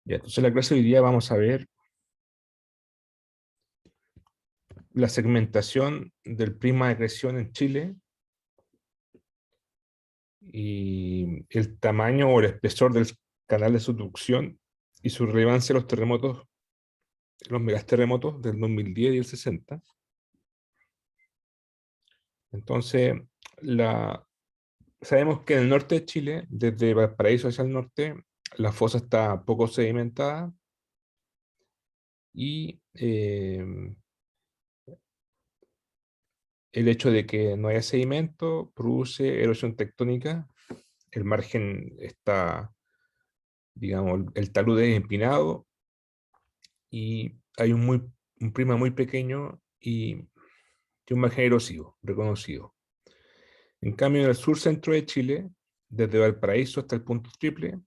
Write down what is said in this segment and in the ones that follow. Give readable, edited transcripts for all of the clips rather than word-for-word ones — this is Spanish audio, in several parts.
Ya, entonces en la clase de hoy día vamos a ver la segmentación del prisma de acreción en Chile y el tamaño o el espesor del canal de subducción y su relevancia en los terremotos, los megaterremotos del 2010 y el 60. Entonces, sabemos que en el norte de Chile, desde Valparaíso hacia el norte, la fosa está poco sedimentada y el hecho de que no haya sedimento produce erosión tectónica. El margen está, digamos, el talud es empinado y hay un prisma muy pequeño y un margen erosivo reconocido. En cambio, en el sur centro de Chile, desde Valparaíso hasta el punto triple,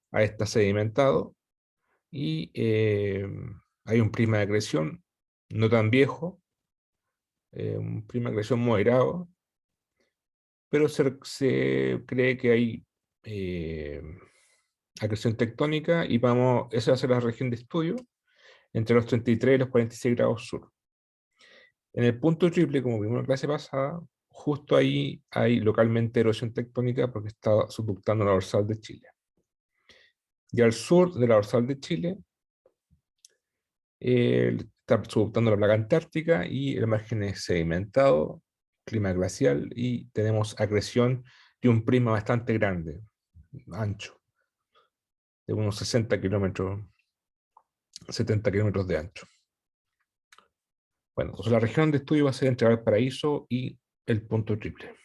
ahí está sedimentado y hay un prisma de acreción no tan viejo, un prisma de acreción moderado, pero se cree que hay acreción tectónica y esa va a ser la región de estudio entre los 33 y los 46 grados sur. En el punto triple, como vimos en la clase pasada, justo ahí hay localmente erosión tectónica porque está subductando la dorsal de Chile. Y al sur de la dorsal de Chile está subductando la placa antártica y el margen es sedimentado, clima glacial y tenemos acreción de un prisma bastante grande, ancho, de unos 60 kilómetros, 70 kilómetros de ancho. Bueno, entonces la región de estudio va a ser entre Valparaíso y el punto triple.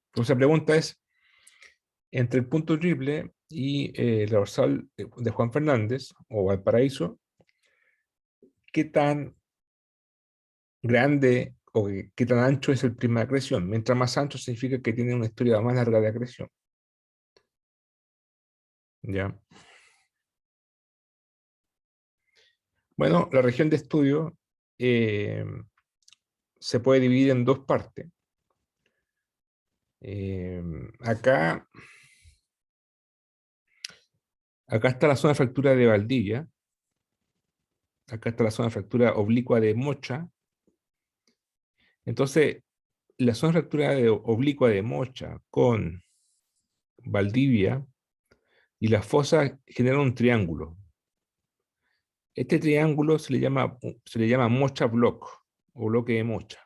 Entonces la pregunta es, entre el punto triple y la dorsal de Juan Fernández o Valparaíso, ¿qué tan grande o qué tan ancho es el prisma de acreción? Mientras más ancho significa que tiene una historia más larga de acreción. ¿Ya? Bueno, la región de estudio se puede dividir en dos partes. Acá está la zona de fractura de Valdivia, acá está la zona de fractura oblicua de Mocha. Entonces, la zona de fractura oblicua de Mocha con Valdivia y la fosa generan un triángulo. Este triángulo se le llama Mocha Block o bloque de Mocha.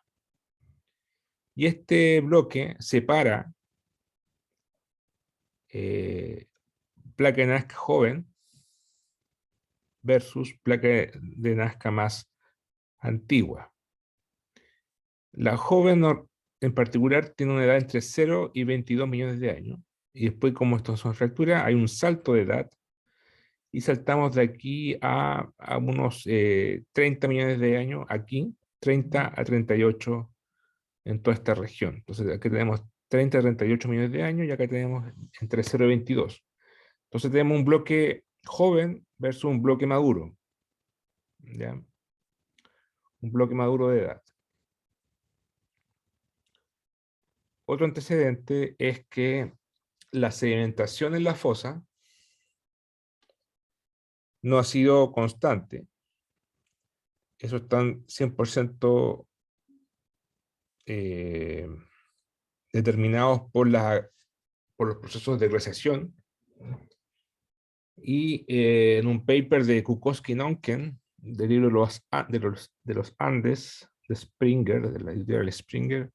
Y este bloque separa placa de Nazca joven versus placa de Nazca más antigua. La joven en particular tiene una edad entre 0 y 22 millones de años. Y después, como esto son fracturas, hay un salto de edad. Y saltamos de aquí a unos 30 millones de años, aquí, 30 a 38 en toda esta región. Entonces, aquí tenemos 30 a 38 millones de años y acá tenemos entre 0 y 22. Entonces, tenemos un bloque joven versus un bloque maduro. ¿Ya? Un bloque maduro de edad. Otro antecedente es que la sedimentación en la fosa no ha sido constante. Eso están 100% determinados por los procesos de glaciación. Y en un paper de Kukoski-Nonken, del libro de los Andes, de Springer, de la editorial Springer,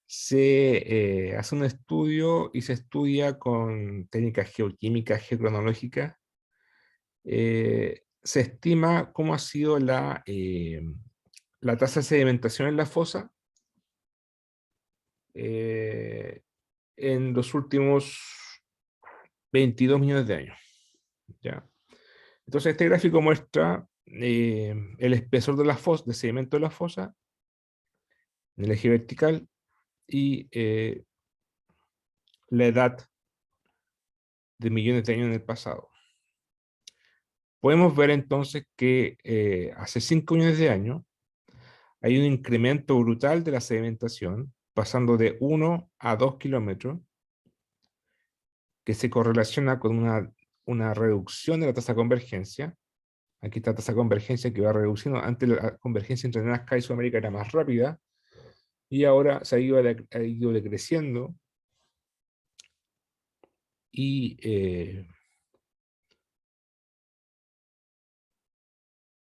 se hace un estudio y se estudia con técnicas geoquímicas, geocronológicas. Se estima cómo ha sido la tasa de sedimentación en la fosa en los últimos 22 millones de años. ¿Ya? Entonces este gráfico muestra el espesor de de sedimento de la fosa en el eje vertical y la edad de millones de años en el pasado. Podemos ver entonces que hace 5 millones de años hay un incremento brutal de la sedimentación, pasando de 1 a 2 kilómetros, que se correlaciona con una reducción de la tasa de convergencia. Aquí está la tasa de convergencia que va reduciendo. Antes la convergencia entre Nazca y Sudamérica era más rápida, y ahora se ha ido decreciendo. Y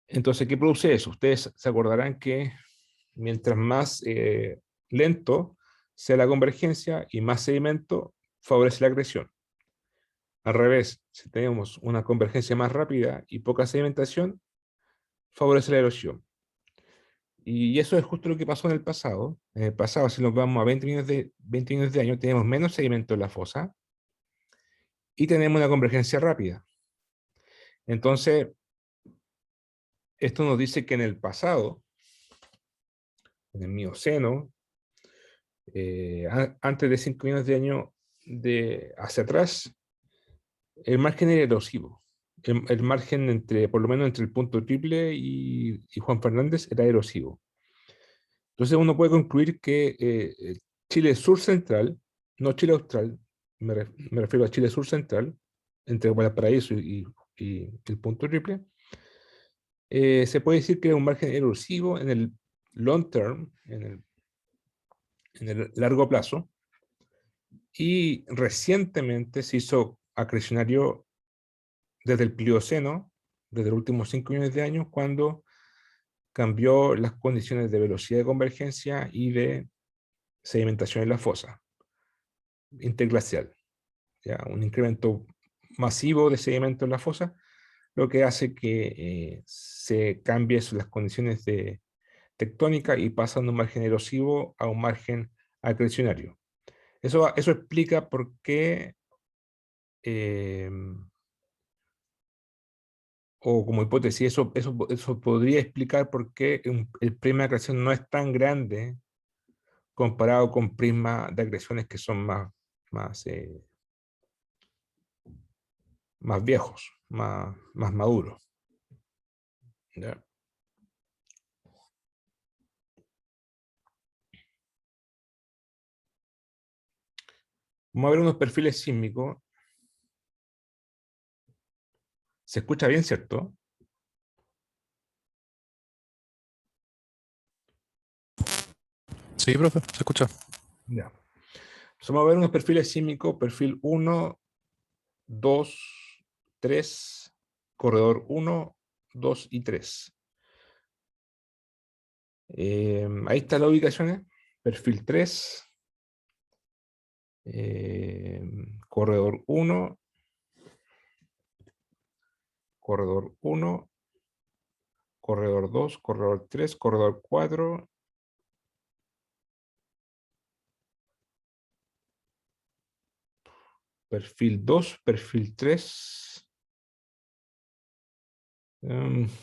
entonces, ¿qué produce eso? Ustedes se acordarán que mientras más lento sea la convergencia y más sedimento, favorece la acreción. Al revés, si tenemos una convergencia más rápida y poca sedimentación, favorece la erosión. Y eso es justo lo que pasó en el pasado. En el pasado, si nos vamos a 20 millones de años, tenemos menos sedimento en la fosa y tenemos una convergencia rápida. Entonces, esto nos dice que en el pasado, en el Mioceno, antes de 5 millones de años hacia atrás, el margen era erosivo. El margen entre, por lo menos entre el punto triple y Juan Fernández era erosivo. Entonces uno puede concluir que Chile Sur Central, no Chile Austral, me refiero a Chile Sur Central, entre Valparaíso y el punto triple, se puede decir que es un margen erosivo en el long term, en el largo plazo, y recientemente se hizo acrecionario desde el Plioceno, desde los últimos 5 millones de años, cuando cambió las condiciones de velocidad de convergencia y de sedimentación en la fosa interglacial. ¿Ya? Un incremento masivo de sedimento en la fosa, lo que hace que se cambien las condiciones de tectónica y pasan de un margen erosivo a un margen acrecionario. Eso explica por qué, eh, o como hipótesis, eso podría explicar por qué el prisma de acreción no es tan grande comparado con prismas de agresiones que son más, más viejos, más maduros. ¿Ya? Vamos a ver unos perfiles sísmicos. ¿Se escucha bien, cierto? Sí, profe, se escucha. Ya. Entonces vamos a ver unos perfiles sísmicos, perfil 1, 2, 3, corredor 1, 2 y 3. Ahí están las ubicaciones. Perfil 3, corredor 1, corredor 1, corredor 2, corredor 3, corredor 4, perfil 2, perfil 3.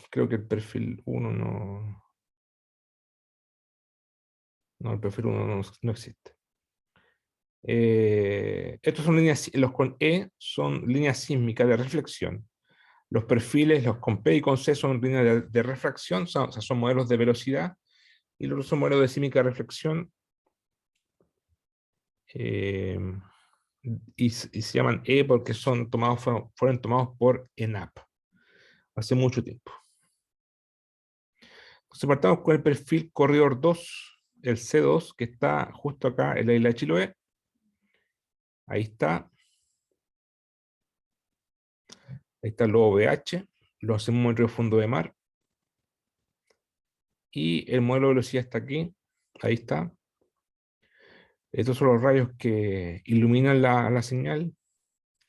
Creo que el perfil 1 no. No, el perfil 1 no existe. Estos son líneas, los con E son líneas sísmicas de reflexión. Los perfiles, los con P y con C son líneas de refracción, o sea, son modelos de velocidad, y los otros son modelos de sísmica de reflexión, eh, y se llaman E porque fueron tomados por ENAP hace mucho tiempo. Entonces partamos con el perfil corredor 2, el C2, que está justo acá en la isla de Chiloé. Ahí está. Ahí está el OVH, los osmómetros de fondo de mar. Y el modelo de velocidad está aquí. Ahí está. Estos son los rayos que iluminan la señal.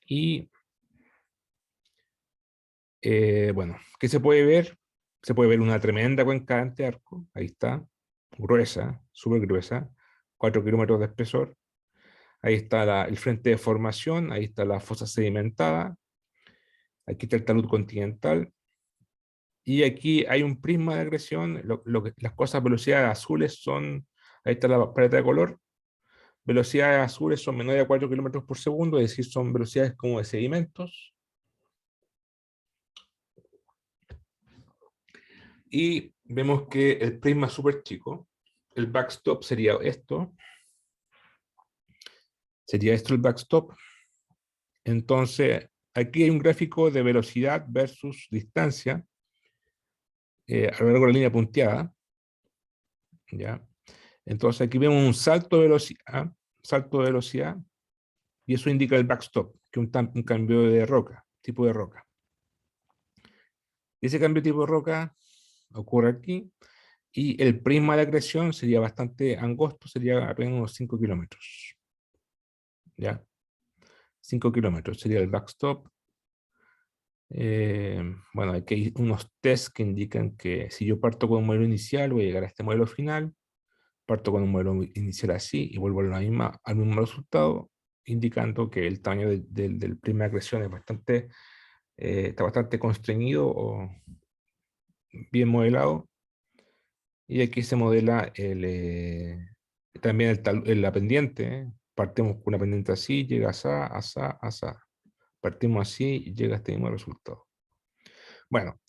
Y bueno, ¿qué se puede ver? Se puede ver una tremenda cuenca de antiarco. Ahí está. Gruesa, súper gruesa. 4 kilómetros de espesor. Ahí está el frente de formación. Ahí está la fosa sedimentada. Aquí está el talud continental. Y aquí hay un prisma de agresión. Las cosas velocidades azules son, ahí está la paleta de color. Velocidades azules son menores a 4 kilómetros por segundo, es decir, son velocidades como de sedimentos. Y vemos que el prisma es súper chico. El backstop sería esto. Sería esto el backstop. Entonces, aquí hay un gráfico de velocidad versus distancia a lo largo de la línea punteada. ¿Ya? Entonces, aquí vemos un salto de velocidad, y eso indica el backstop, que es un cambio de roca, tipo de roca. Y ese cambio de tipo de roca ocurre aquí, y el prisma de acreción sería bastante angosto, sería apenas unos 5 kilómetros. ¿Ya? 5 kilómetros sería el backstop. Bueno, aquí hay unos tests que indican que si yo parto con un modelo inicial, voy a llegar a este modelo final, parto con un modelo inicial así y vuelvo a al mismo resultado, indicando que el tamaño del prisma de acreción es está bastante constreñido o bien modelado. Y aquí se modela también la pendiente. Partimos con una pendiente así, llega asá, asá, asá. Partimos así y llega a este mismo resultado. Bueno,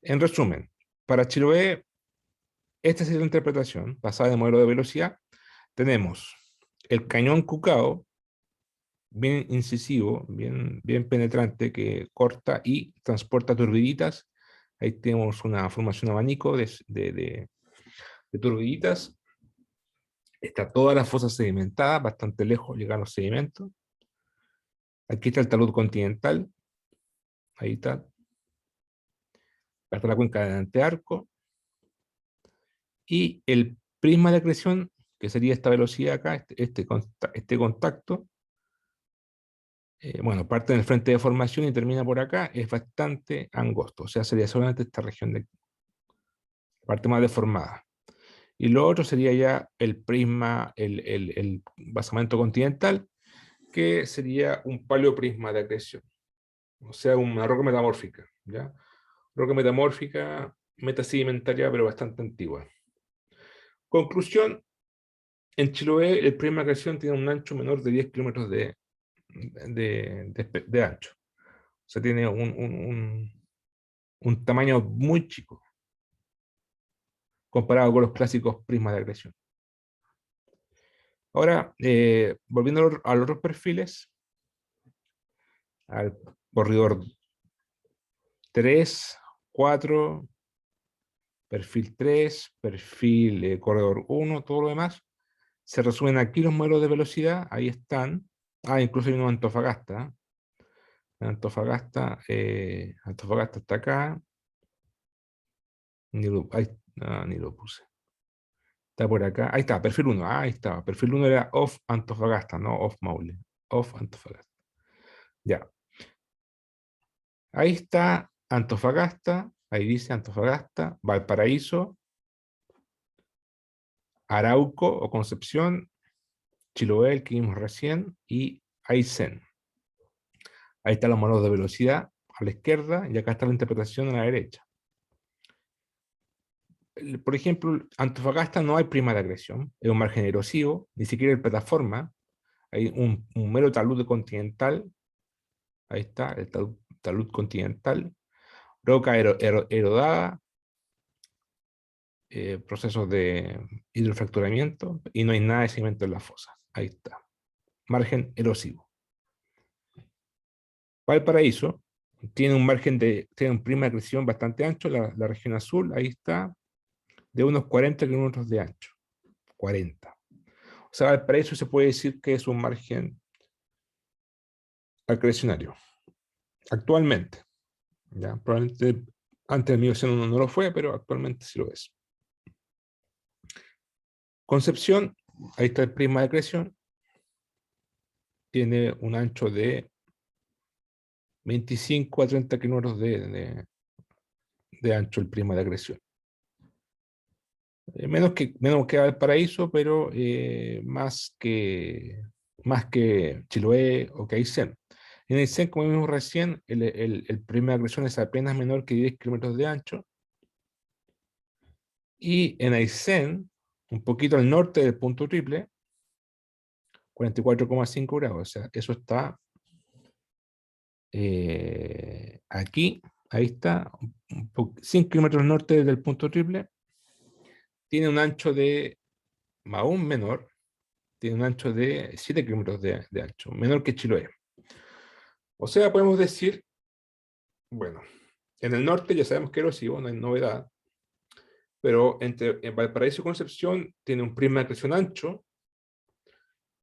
en resumen, para Chiloé, esta sería la interpretación basada en el modelo de velocidad. Tenemos el cañón Cucao, bien incisivo, bien penetrante, que corta y transporta turbiditas. Ahí tenemos una formación abanico de turbiditas. Está toda la fosa sedimentada, bastante lejos llegan los sedimentos. Aquí está el talud continental. Ahí está. Hasta la cuenca del Antearco. Y el prisma de acreción, que sería esta velocidad acá, este contacto, bueno, parte del frente de formación y termina por acá, es bastante angosto. O sea, sería solamente esta región de aquí, parte más deformada. Y lo otro sería ya el prisma, el basamento continental, que sería un paleoprisma de acreción. O sea, una roca metamórfica, ¿ya? Roca metamórfica, metasedimentaria, pero bastante antigua. Conclusión, en Chiloé el prisma de acreción tiene un ancho menor de 10 kilómetros de ancho. O sea, tiene un tamaño muy chico comparado con los clásicos prismas de acreción. Ahora, volviendo a los otros perfiles, al corredor 3, 4, perfil 3, perfil corredor 1, todo lo demás, se resumen aquí los modelos de velocidad, ahí están. Incluso hay uno en Antofagasta. Antofagasta está acá. Ni lo puse. Está por acá. Ahí está, perfil 1. Ahí está. Perfil 1 era off Antofagasta, no off Maule. Off Antofagasta. Ya. Ahí está Antofagasta. Ahí dice Antofagasta, Valparaíso, Arauco o Concepción, Chiloé, el que vimos recién, y Aysén. Ahí están los modelos de velocidad a la izquierda y acá está la interpretación a la derecha. Por ejemplo, Antofagasta no hay prima de agresión, es un margen erosivo, ni siquiera hay plataforma, hay un mero talud continental, ahí está, el talud continental, roca erodada, procesos de hidrofracturamiento, y no hay nada de cemento en la fosa, ahí está, margen erosivo. Valparaíso tiene tiene un prima de agresión bastante ancho, la región azul, ahí está, de unos 40 kilómetros de ancho, 40. O sea, Valparaíso se puede decir que es un margen acrecionario, actualmente. ¿Ya? Probablemente antes de 1901 no lo fue, pero actualmente sí lo es. Concepción, ahí está el prisma de acreción, tiene un ancho de 25 a 30 kilómetros de ancho el prisma de acreción. Menos que Valparaíso, pero más que Chiloé o que Aysén. En Aysén, como vimos recién, el prisma de acreción es apenas menor que 10 kilómetros de ancho. Y en Aysén, un poquito al norte del punto triple, 44,5 grados. O sea, eso está aquí, ahí está, 100 kilómetros norte del punto triple, tiene un ancho de, aún menor, tiene un ancho de 7 kilómetros de ancho, menor que Chiloé. O sea, podemos decir, bueno, en el norte ya sabemos que es erosivo, no hay novedad, pero en Valparaíso y Concepción tiene un prisma de acreción ancho,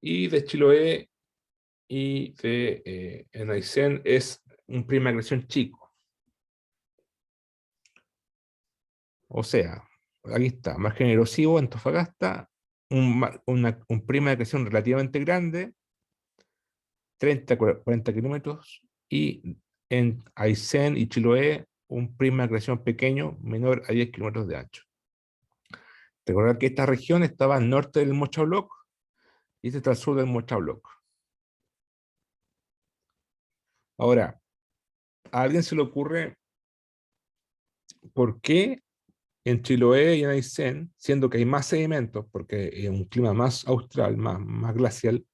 y de Chiloé y de en Aysén es un prisma de acreción chico. O sea, aquí está, margen erosivo, Antofagasta, un prisma de acreción relativamente grande, 30, 40 kilómetros, y en Aysén y Chiloé, un prisma de acreción pequeño, menor a 10 kilómetros de ancho. Recordar que esta región estaba al norte del Mochabloc y este está al sur del Mochabloc. Ahora, a alguien se le ocurre por qué en Chiloé y en Aysén, siendo que hay más sedimentos, porque es un clima más austral, más glacial,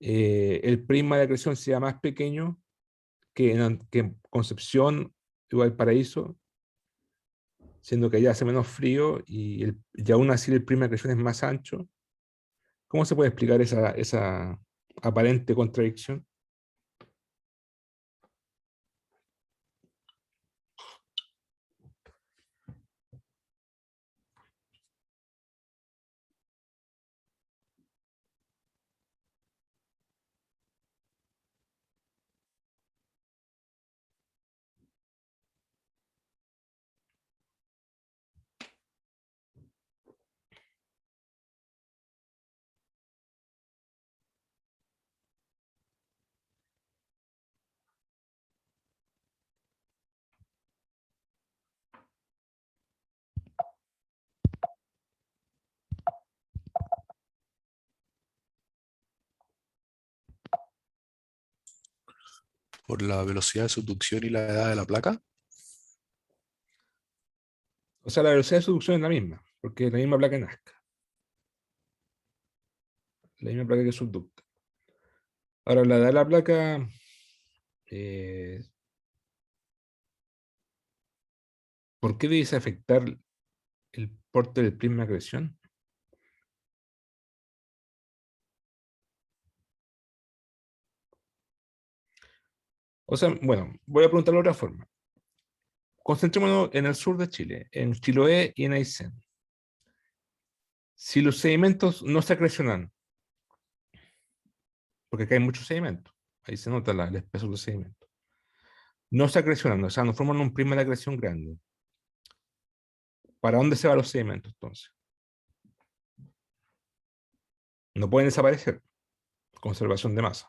el prisma de acreción sea más pequeño que en Concepción y Valparaíso, siendo que allá hace menos frío y aún así el prisma de acreción es más ancho. ¿Cómo se puede explicar esa aparente contradicción? Por la velocidad de subducción y la edad de la placa. O sea, la velocidad de subducción es la misma, porque es la misma placa de Nazca, la misma placa que subducta. Ahora, la edad de la placa, eh, ¿por qué dice afectar el porte del prisma de acreción? O sea, bueno, voy a preguntarlo de otra forma. Concentrémonos en el sur de Chile, en Chiloé y en Aysén. Si los sedimentos no se acrecionan, porque acá hay muchos sedimentos, ahí se nota el espesor del sedimento, no se acrecionan, o sea, no forman un prisma de acreción grande. ¿Para dónde se van los sedimentos entonces? No pueden desaparecer. Conservación de masa.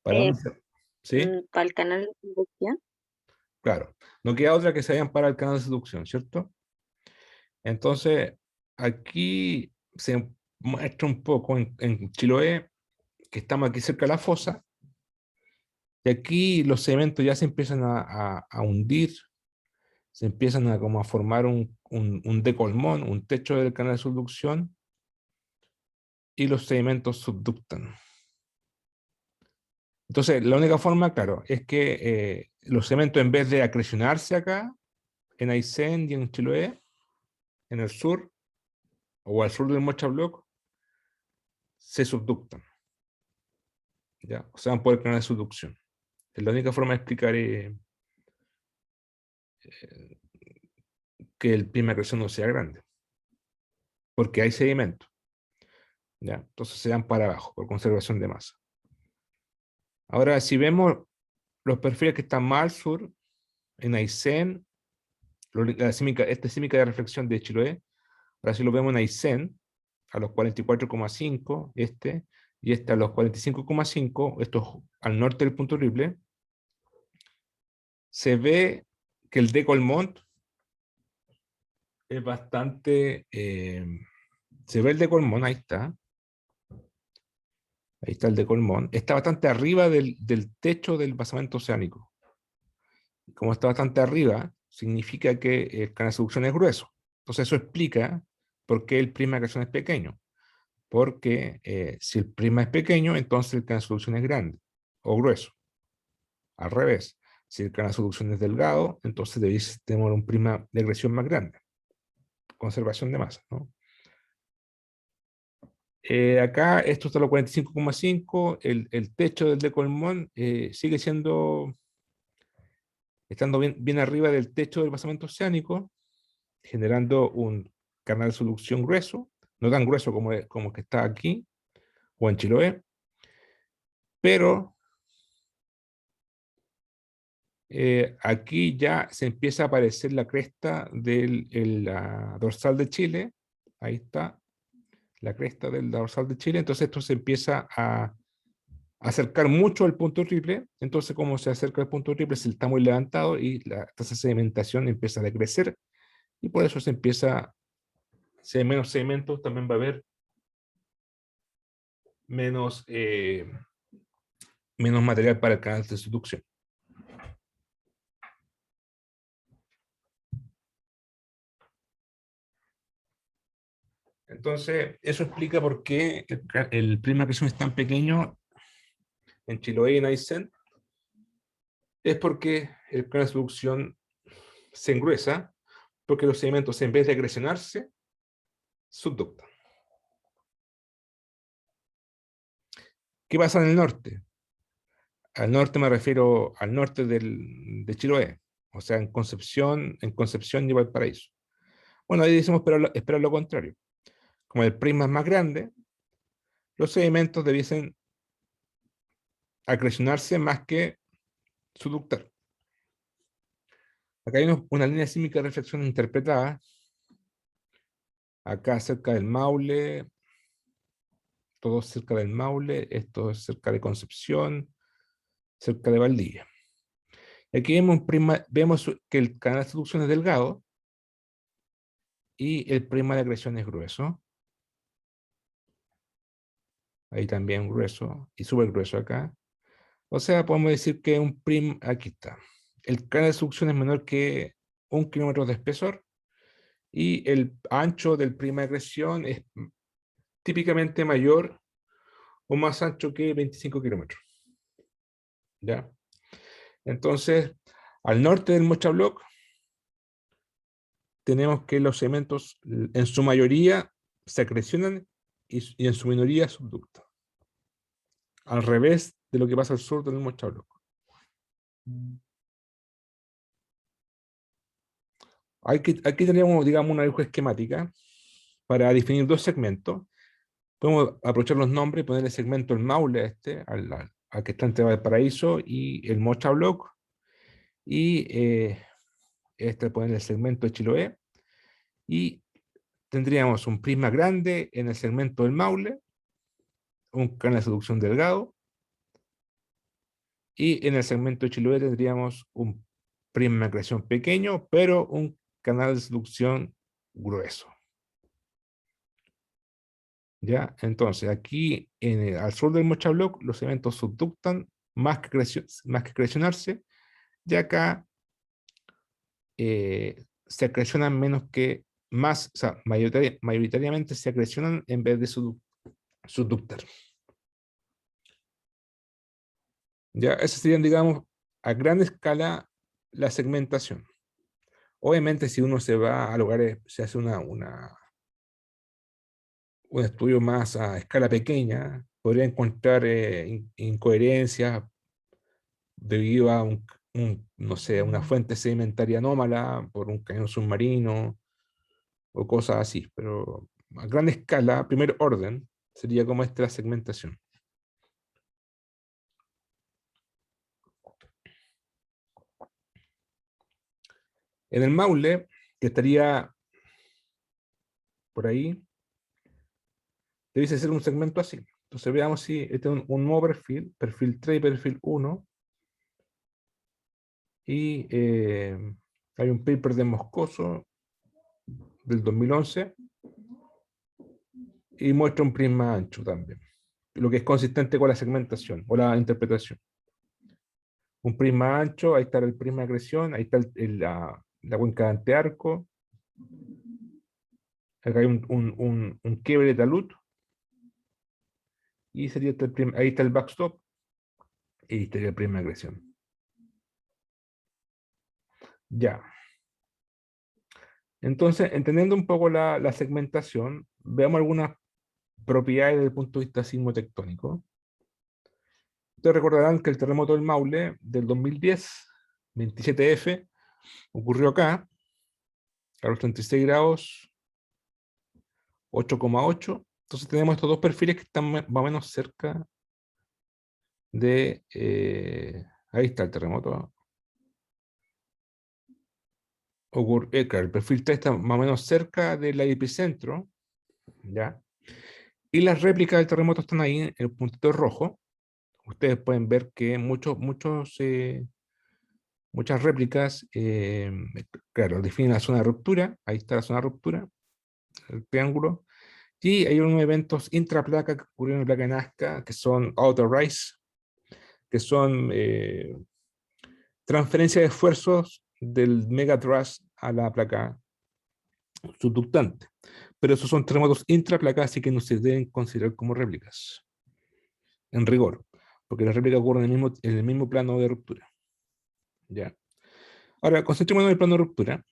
¿Para Eh, dónde se? ¿Sí? para el canal de conducción. Claro. No queda otra que se vayan para el canal de seducción, ¿cierto? Entonces, aquí se muestra un poco en Chiloé, que estamos aquí cerca de la fosa, y aquí los sedimentos ya se empiezan a hundir, se empiezan a como a formar un decolmón, un techo del canal de subducción, y los sedimentos subductan. Entonces, la única forma, claro, es que los sedimentos, en vez de acrecionarse acá, en Aysén y en Chiloé, en el sur, o al sur del Mochabloc, se subductan, ¿ya? O sea, van por el canal de subducción. Es la única forma de explicar que el prisma de acreción no sea grande, porque hay sedimento, ¿ya? Entonces se dan para abajo, por conservación de masa. Ahora, si vemos los perfiles que están más al sur, en Aysén, esta sísmica de reflexión de Chiloé, ahora si lo vemos en Aysén, a los 44,5, y este a los 45,5, esto al norte del punto triple, se ve que el decolmont es bastante, se ve el decolmont, ahí está el decolmont, está bastante arriba del techo del basamento oceánico. Como está bastante arriba, significa que el canal de subducción es grueso. Entonces eso explica por qué el prisma de acreción es pequeño. Porque si el prisma es pequeño, entonces el canal de subducción es grande o grueso. Al revés, si el canal de subducción es delgado, entonces debéis tener un prisma de acreción más grande. conservación de masa, ¿no? Acá esto está a los 45,5, el techo del decolmón sigue estando bien arriba del techo del basamento oceánico, generando un canal de subducción grueso, no tan grueso como que está aquí, o en Chiloé, pero aquí ya se empieza a aparecer la cresta la dorsal de Chile, ahí está, la cresta del dorsal de Chile, entonces esto se empieza a acercar mucho al punto triple, entonces como se acerca al punto triple se está muy levantado y la tasa de sedimentación empieza a decrecer y por eso si hay menos sedimentos también va a haber menos, menos material para el canal de subducción. Entonces, eso explica por qué el prisma de presión es tan pequeño en Chiloé y en Aysén. Es porque el canal de subducción se engruesa, porque los sedimentos en vez de agresionarse, subductan. ¿Qué pasa en el norte? Al norte me refiero al norte de Chiloé, o sea, en Concepción y Valparaíso. Bueno, ahí decimos esperar lo contrario. Como el prisma es más grande, los sedimentos debiesen acrecionarse más que subductar. Acá hay una línea sísmica de reflexión interpretada, acá cerca del Maule, todo cerca del Maule, esto es cerca de Concepción, cerca de Valdivia. Aquí vemos que el canal de subducción es delgado y el prisma de acreción es grueso. Ahí también grueso y súper grueso acá. O sea, podemos decir que aquí está. El canal de subducción es menor que 1 kilómetro de espesor y el ancho del prisma de acreción es típicamente mayor o más ancho que 25 kilómetros. ¿Ya? Entonces, al norte del Mochabloc, tenemos que los sedimentos en su mayoría se acrecionan y en su minoría subductan. Al revés de lo que pasa al sur del Mochabloc. Aquí tenemos, digamos, una dibujo esquemática para definir dos segmentos. Podemos aprovechar los nombres y poner el segmento el Maule al que está entre Valparaíso y el Mochabloc. Y poner el segmento de Chiloé. Y tendríamos un prisma grande en el segmento del Maule, un canal de subducción delgado, y en el segmento de Chiloé tendríamos un prisma de acreción pequeño, pero un canal de subducción grueso. ¿Ya? Entonces, aquí al sur del Mochabloc, los sedimentos subductan más que acrecionarse, y acá se acrecionan o sea, mayoritariamente se acrecionan en vez de subductar. Ya, esa sería, digamos, a gran escala la segmentación. Obviamente, si uno se va a lugares, se hace un estudio más a escala pequeña, podría encontrar incoherencias debido a no sé, una fuente sedimentaria anómala por un cañón submarino o cosas así, pero a gran escala, primer orden, sería como esta la segmentación. En el Maule, que estaría por ahí, debiese ser un segmento así. Entonces veamos si este es un nuevo perfil 3 y perfil 1, y hay un paper de Moscoso del 2011 y muestra un prisma ancho también, lo que es consistente con la segmentación o la interpretación. Un prisma ancho, ahí está el prisma de acreción, ahí está la cuenca de antearco, acá hay un quiebre de talud, y sería ahí está el backstop, y ahí estaría el prisma de acreción. Ya. Entonces, entendiendo un poco la segmentación, veamos algunas propiedades desde el punto de vista sismotectónico. Ustedes recordarán que el terremoto del Maule del 2010, 27F, ocurrió acá, a los 36 grados, 8,8. Entonces tenemos estos dos perfiles que están más o menos cerca de... ahí está el terremoto. Claro, el perfil 3 está más o menos cerca del epicentro, ¿ya? Y las réplicas del terremoto están ahí en el puntito rojo. Ustedes pueden ver que muchas réplicas, claro, definen la zona de ruptura. Ahí está la zona de ruptura, el triángulo. Y hay unos eventos intraplaca que ocurrieron en la placa de Nazca, que son auto-rise, que son transferencia de esfuerzos del megathrust a la placa subductante. Pero esos son terremotos intraplaca, así que no se deben considerar como réplicas, en rigor, porque las réplicas ocurren en el mismo plano de ruptura. ¿Ya? Ahora, concentrémonos en el plano de ruptura.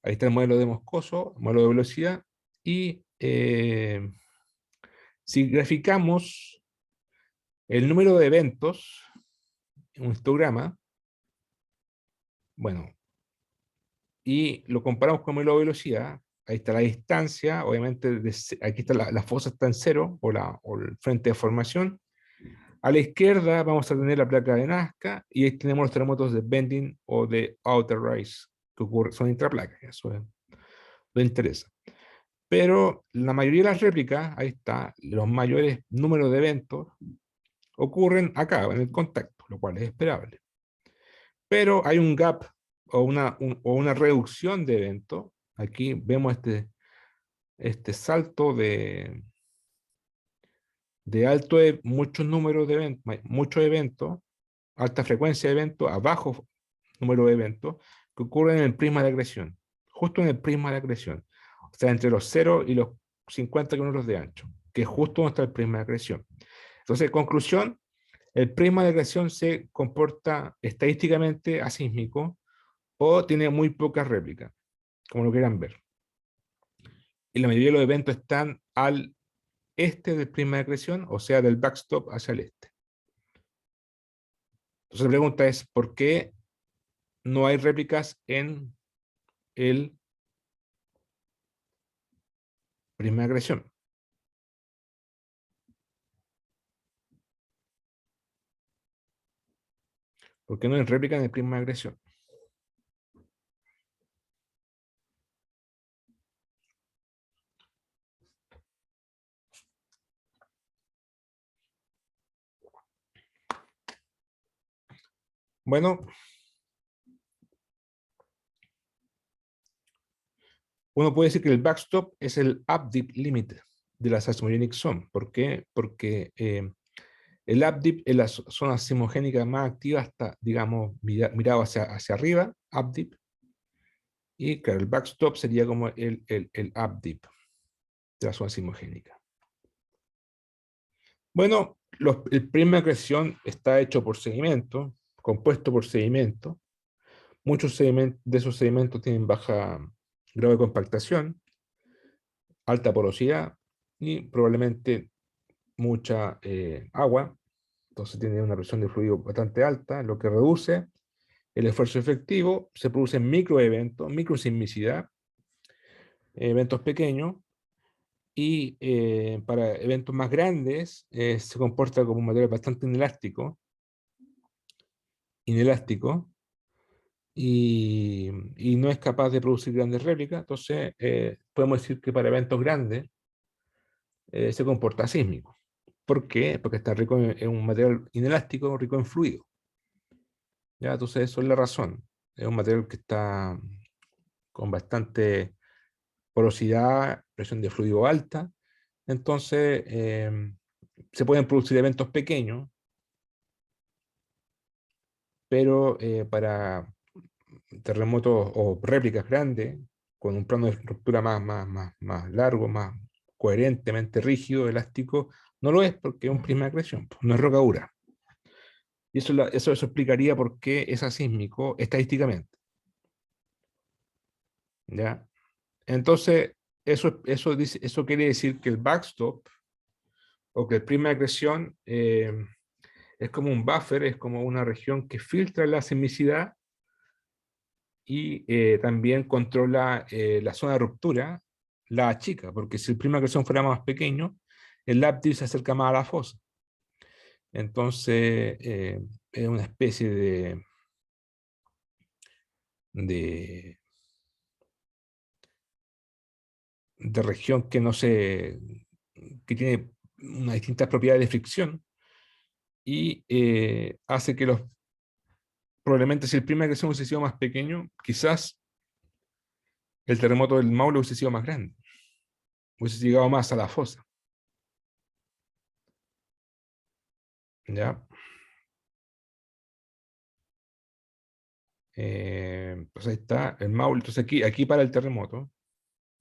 Ahí está el modelo de Moscoso, el modelo de velocidad, y si graficamos el número de eventos en un histograma, bueno, y lo comparamos con el modelo de velocidad, ahí está la distancia, obviamente aquí está la fosa está en cero, o el frente de formación. A la izquierda vamos a tener la placa de Nazca, y ahí tenemos los terremotos de bending o de outer rise, que son intraplacas, eso lo interesa. Pero la mayoría de las réplicas, ahí está, los mayores números de eventos ocurren acá, en el contacto, lo cual es esperable. Pero hay un gap o una reducción de eventos. Aquí vemos este salto de alto, muchos números de eventos, muchos eventos, alta frecuencia de eventos, a bajo número de eventos, que ocurren en el prisma de acreción, justo en el prisma de acreción, o sea, entre los 0 y los 50 kilómetros de ancho, que es justo donde está el prisma de acreción. Entonces, conclusión, el prisma de acreción se comporta estadísticamente asísmico o tiene muy pocas réplicas, como lo quieran ver. Y la mayoría de los eventos están al este del prisma de acreción, o sea, del backstop hacia el este. Entonces la pregunta es, ¿por qué no hay réplicas en el prisma de acreción? ¿Por qué no hay réplica en el prisma de acreción? Bueno, uno puede decir que el backstop es el updip limit de la seismogenic zone. ¿Por qué? Porque el updip es la zona sismogénica más activa hasta, digamos, mirado hacia arriba, updip. Y claro, el backstop sería como el updip de la zona sismogénica. Bueno, el prisma de acreción está hecho por sedimento, compuesto por sedimento. Muchos de esos sedimentos tienen baja grado de compactación, alta porosidad y probablemente mucha agua. Entonces tiene una presión de fluido bastante alta, lo que reduce el esfuerzo efectivo. Se producen microeventos, microsismicidad, eventos pequeños, y para eventos más grandes se comporta como un material bastante inelástico y no es capaz de producir grandes réplicas. Entonces podemos decir que para eventos grandes se comporta sísmico. ¿Por qué? Porque está rico en un material inelástico, rico en fluido. ¿Ya? Entonces eso es la razón. Es un material que está con bastante porosidad, presión de fluido alta. Entonces se pueden producir eventos pequeños, pero para terremotos o réplicas grandes, con un plano de ruptura más largo, más coherentemente rígido, elástico, no lo es porque es un prisma de acreción, no es rocadura. Y eso explicaría por qué es asísmico estadísticamente. ¿ya? Entonces, eso quiere decir que el backstop o que el prima de acreción es como un buffer, es como una región que filtra la sismicidad y también controla la zona de ruptura, la achica, porque si el prima de acreción fuera más pequeño, el láptido se acerca más a la fosa. Entonces, es una especie de, de región que no se, que tiene unas distintas propiedades de fricción y hace que probablemente si el prima de acreción hubiese sido más pequeño, quizás el terremoto del Maule hubiese sido más grande, hubiese llegado más a la fosa, ¿ya? Pues ahí está el Maule. Entonces aquí para el terremoto. O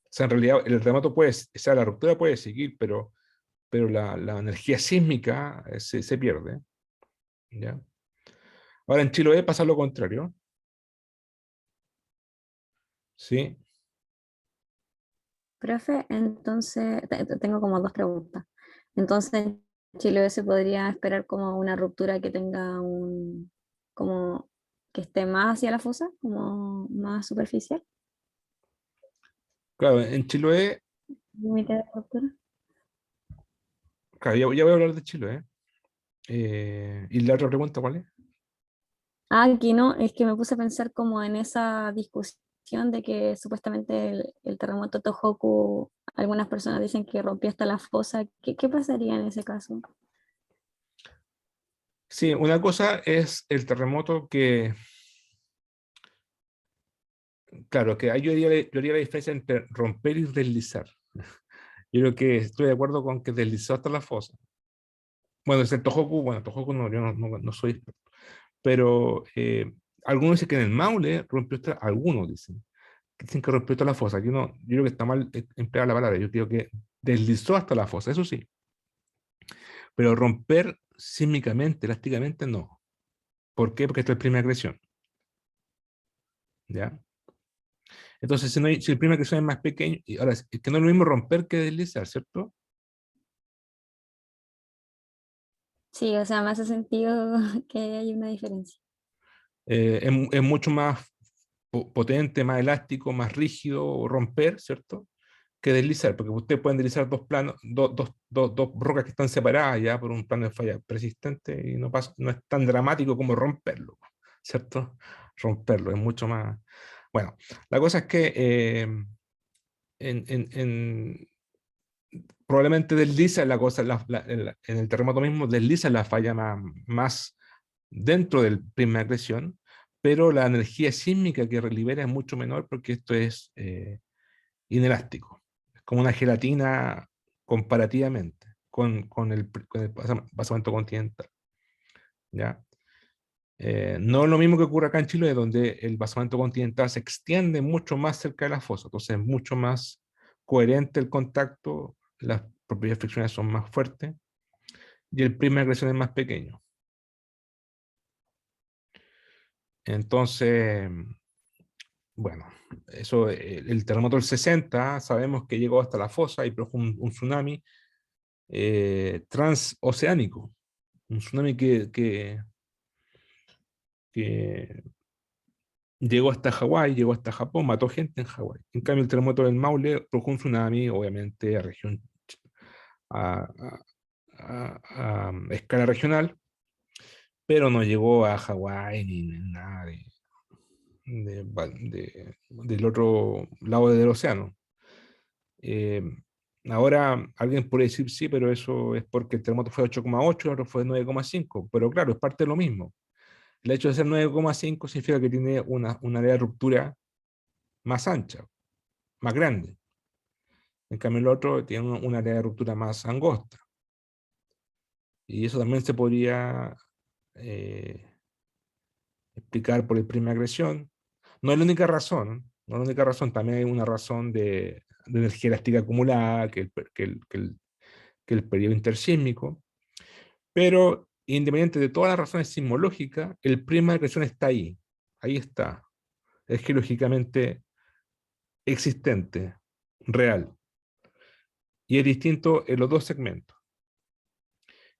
sea, en realidad el terremoto puede, o sea, la ruptura puede seguir, pero la energía sísmica se pierde, ¿ya? Ahora en Chiloé pasa lo contrario, ¿sí? Profe, entonces, tengo como dos preguntas. Entonces, en Chile se podría esperar como una ruptura que tenga como que esté más hacia la fosa, como más superficial, Claro, en Chiloé, límite de ruptura. claro, ya voy a hablar de Chiloé. ¿Y la otra pregunta cuál es? Ah, aquí no, es que me puse a pensar como en esa discusión de que supuestamente el terremoto Tohoku, algunas personas dicen que rompió hasta la fosa. ¿Qué pasaría en ese caso? Sí, una cosa es el terremoto que, claro, que ahí yo haría la diferencia entre romper y deslizar. Yo creo que estoy de acuerdo con que deslizó hasta la fosa. Bueno, es el Tohoku, bueno, Tohoku no, yo no soy experto, pero algunos dicen que en el Maule rompió hasta, algunos dicen que rompió hasta la fosa. Yo creo que está mal emplear la palabra, yo creo que deslizó hasta la fosa, eso sí, pero romper sísmicamente, elásticamente, no. ¿Por qué? Porque esta es la primera agresión, ¿ya? Entonces, si el primer agresión es más pequeño, y ahora, es que no es lo mismo romper que deslizar, ¿cierto? Sí, o sea, me hace sentido que hay una diferencia. Es mucho más potente, más elástico, más rígido romper, ¿cierto? Que deslizar, porque ustedes pueden deslizar dos planos, dos rocas que están separadas ya por un plano de falla persistente y no pasa, no es tan dramático como romperlo, ¿cierto? Romperlo es mucho más. Bueno, la cosa es que probablemente desliza la cosa, en el terremoto mismo desliza la falla más dentro del prisma de acreción, pero la energía sísmica que libera es mucho menor porque esto es inelástico. Es como una gelatina comparativamente con el basamento continental. ¿Ya? No es lo mismo que ocurre acá en Chile, donde el basamento continental se extiende mucho más cerca de la fosa, entonces es mucho más coherente el contacto, las propiedades friccionales son más fuertes y el prisma de agresión es más pequeño. Entonces, bueno, eso, el terremoto del 60, sabemos que llegó hasta la fosa y produjo un tsunami transoceánico, un tsunami que llegó hasta Hawái, llegó hasta Japón, mató gente en Hawái. En cambio, el terremoto del Maule produjo un tsunami, obviamente, a, a escala regional, pero no llegó a Hawái ni nada del otro lado del océano. Eh, Ahora alguien puede decir sí, pero eso es porque el terremoto fue 8,8, el otro fue 9,5, pero claro, es parte de lo mismo. El hecho de ser 9,5 significa que tiene una área de ruptura más ancha, más grande. En cambio, el otro tiene una área de ruptura más angosta. Y eso también se podría eh, explicar por el prisma de agresión. No es la única razón, no es la única razón, también hay una razón de energía elástica acumulada, que el periodo intersísmico, pero independiente de todas las razones sismológicas, el prisma de agresión está ahí está. Es geológicamente existente, real, y es distinto en los dos segmentos.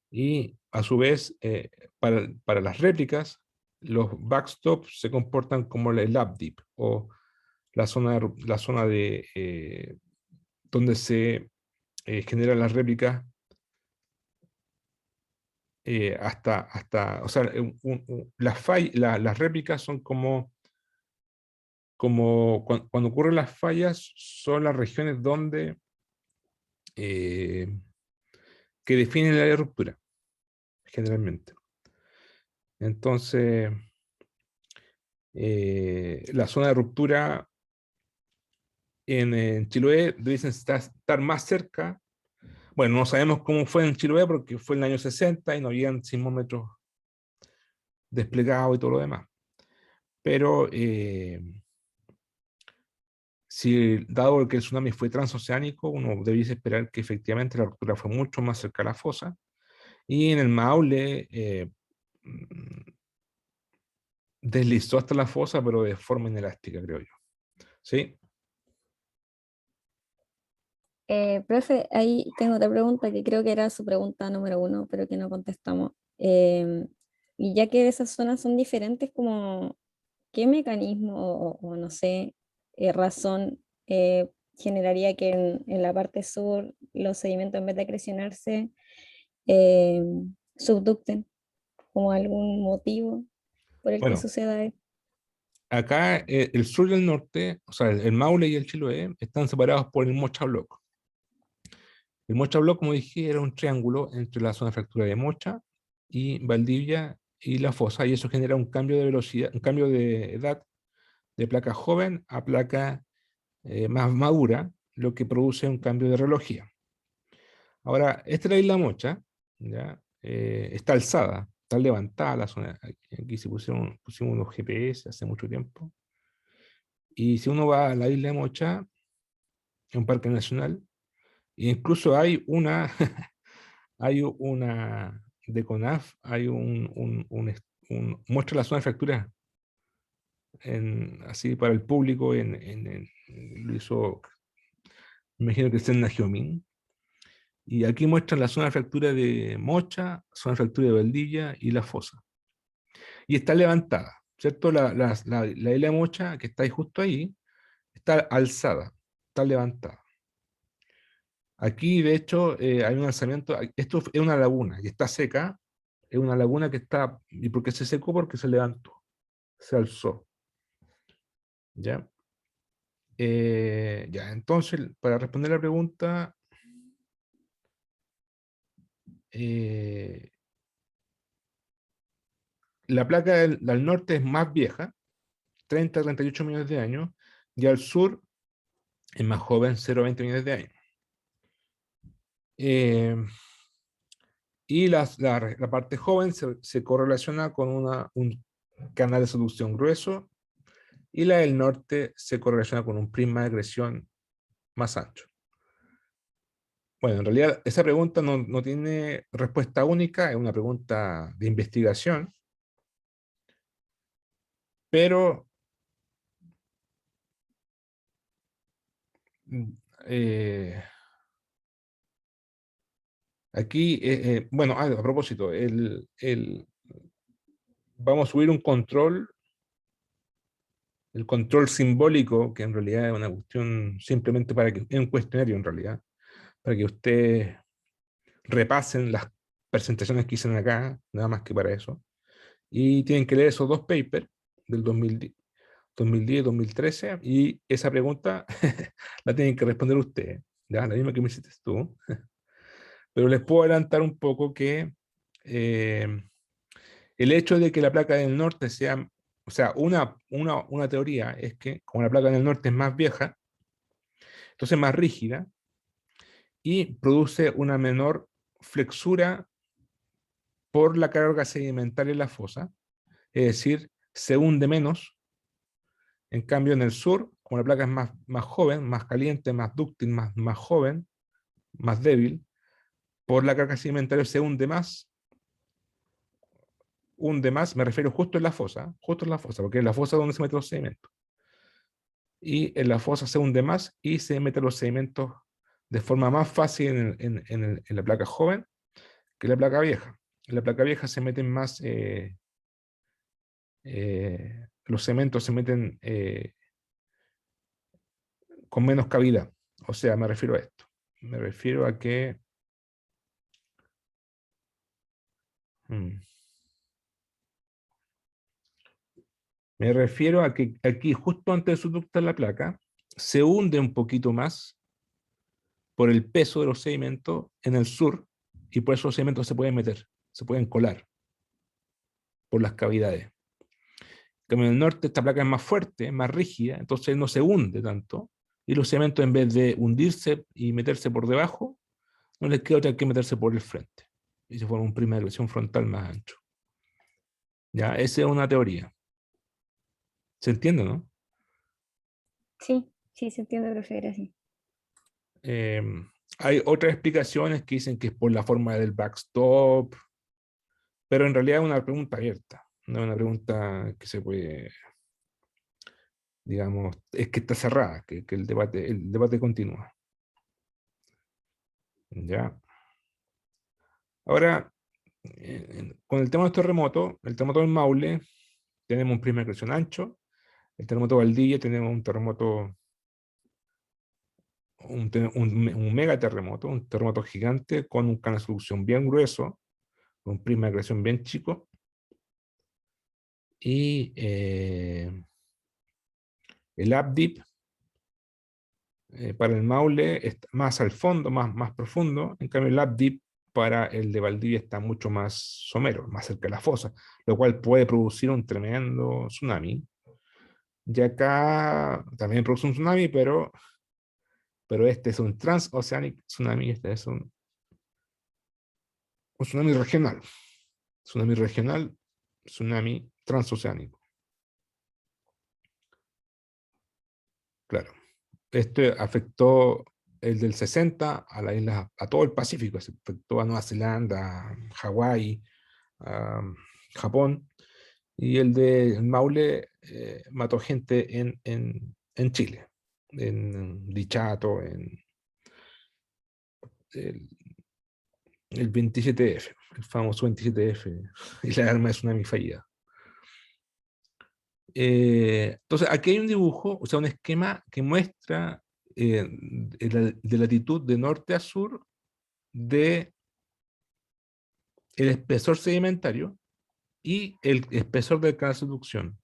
Y a su vez, para las réplicas, los backstops se comportan como el lap deep, o la zona de, donde se generan las réplicas o sea, las réplicas son como cuando ocurren las fallas, son las regiones donde eh, que definen el área de ruptura, generalmente. Entonces, la zona de ruptura en Chiloé dicen estar más cerca. Bueno, no sabemos cómo fue en Chiloé porque fue en el año 60 y no habían sismómetros desplegados y todo lo demás. Pero si dado que el tsunami fue transoceánico, uno debiese esperar que efectivamente la ruptura fue mucho más cerca a la fosa. Y en el Maule deslizó hasta la fosa, pero de forma inelástica, creo yo. ¿Sí? Profe, ahí tengo otra pregunta que creo que era su pregunta número uno, pero que no contestamos. Y ya que esas zonas son diferentes, como, ¿qué mecanismo o no sé, razón generaría que en la parte sur los sedimentos en vez de acrecionarse eh, subducten? ¿Como algún motivo por el que Bueno, suceda esto? acá el sur y el norte, o sea, el Maule y el Chiloé, están separados por el Mocha Block. El Mocha Block, como dije, era un triángulo entre la zona de fractura de Mocha y Valdivia y la fosa, y eso genera un cambio de velocidad, un cambio de edad de placa joven a placa más madura, lo que produce un cambio de relojía. Ahora, esta es la isla Mocha, ¿ya? Está alzada, está levantada la zona. Aquí se pusimos unos GPS hace mucho tiempo. Y si uno va a la isla Mocha, es un parque nacional, e incluso hay una de CONAF, hay muestra la zona de fractura así para el público, lo hizo, me imagino que es en Nagiomín. Y aquí muestran la zona de fractura de Mocha, zona de fractura de Valdivia y la fosa. Y está levantada, ¿cierto? La isla de Mocha, que está ahí justo ahí, está alzada, está levantada. Aquí, de hecho, hay un alzamiento. Esto es una laguna y está seca. Es una laguna que está. ¿Y por qué se secó? Porque se levantó, se alzó. ¿Ya? Ya, entonces, para responder la pregunta, eh, la placa del norte es más vieja, 30 a 38 millones de años, y al sur es más joven, 0,20 millones de años. Eh, y la parte joven se correlaciona con un canal de seducción grueso, y la del norte se correlaciona con un prisma de agresión más ancho. Bueno, en realidad esa pregunta no tiene respuesta única, es una pregunta de investigación, pero eh, aquí, bueno, a propósito, vamos a subir el control simbólico, que en realidad es una cuestión simplemente para que, es un cuestionario en realidad, para que ustedes repasen las presentaciones que hicieron acá, nada más que para eso, y tienen que leer esos dos papers del 2010 y 2013, y esa pregunta la tienen que responder ustedes, ¿ya? La misma que me hiciste tú, pero les puedo adelantar un poco que eh, el hecho de que la placa del norte sea, o sea, una teoría es que como la placa del norte es más vieja, entonces es más rígida y produce una menor flexura por la carga sedimentaria en la fosa, es decir, se hunde menos. En cambio, en el sur, como la placa es más joven, más caliente, más dúctil, más joven, más débil, por la carga sedimentaria se hunde más, me refiero justo en la fosa, porque es la fosa donde se meten los sedimentos. y en la fosa se hunde más y se meten los sedimentos de forma más fácil en la placa joven que en la placa vieja. En la placa vieja se meten más, los sedimentos se meten con menos cavidad. O sea, me refiero a esto. Me refiero a que... Me refiero a que aquí, justo antes de subductar la placa, se hunde un poquito más por el peso de los sedimentos en el sur, y por eso los sedimentos se pueden meter, se pueden colar por las cavidades. En el norte esta placa es más fuerte, más rígida, entonces no se hunde tanto, y los sedimentos, en vez de hundirse y meterse por debajo, no les queda otra que meterse por el frente, y se forma un prima de agresión frontal más ancho. Ya, esa es una teoría. ¿Se entiende, no? Sí, sí, se entiende, profe, así. Hay otras explicaciones que dicen que es por la forma del backstop, pero en realidad es una pregunta abierta, no es una pregunta que se puede, digamos, es que está cerrada, que el debate continúa. ¿Ya? Ahora, con el tema de los terremotos, el terremoto del Maule, tenemos un prisma de acreción ancho, el terremoto de Valdivia tenemos un terremoto, un megaterremoto, un terremoto gigante con un canal de solución bien grueso, con un prisma de acreción bien chico, y el APDIP para el Maule está más al fondo, más profundo. En cambio el APDIP para el de Valdivia está mucho más somero, más cerca de la fosa, lo cual puede producir un tremendo tsunami. Y acá también produce un tsunami, pero este es un transoceanic tsunami, este es un tsunami regional. Tsunami regional, tsunami transoceánico. Claro. Este afectó el del 60 a la isla, a todo el Pacífico, se afectó a Nueva Zelanda, Hawái, a Japón, y el de Maule mató gente en Chile, en Dichato, en el, el 27F, el famoso 27F, y la arma de tsunami fallida. Entonces, aquí hay un dibujo, o sea, un esquema que muestra de latitud de norte a sur de el espesor sedimentario y el espesor del canal de subducción.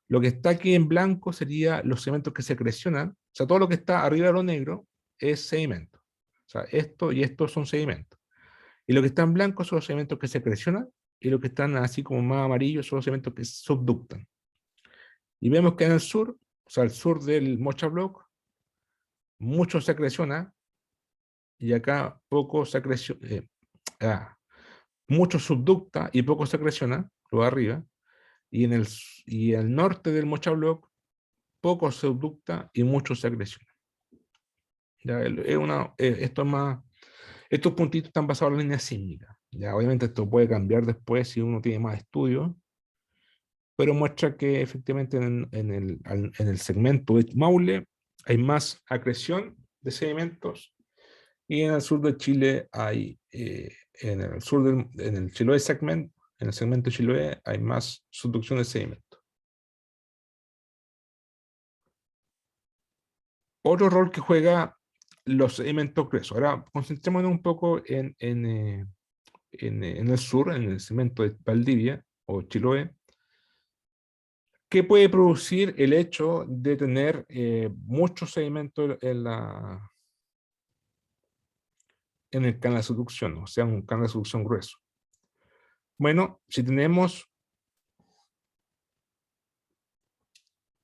Lo que está aquí en blanco sería los sedimentos que se acrecionan, o sea, todo lo que está arriba de lo negro es sedimento. O sea, esto y esto son sedimentos. Y lo que está en blanco son los sedimentos que se acrecionan, y lo que están así como más amarillos son los sedimentos que se subductan. Y vemos que en el sur, o sea, al sur del Mocha Block, mucho se acreciona, y acá poco se acreciona, mucho subducta y poco se acreciona, lo de arriba, y en el norte del Mocha Block, poco se subducta y mucho se acreciona. Ya, esto es más, estos puntitos están basados en la línea sísmica. Ya, obviamente esto puede cambiar después si uno tiene más estudios, pero muestra que efectivamente en el segmento de Maule hay más acreción de sedimentos, y en el sur de Chile hay, en el Chiloé segment, en el segmento de Chiloé hay más subducción de sedimentos. Otro rol que juega los sedimentos gruesos. Ahora concentrémonos un poco en el sur, en el segmento de Valdivia o Chiloé. ¿Qué puede producir el hecho de tener mucho sedimento en el canal de subducción, o sea, un canal de subducción grueso? Bueno, si tenemos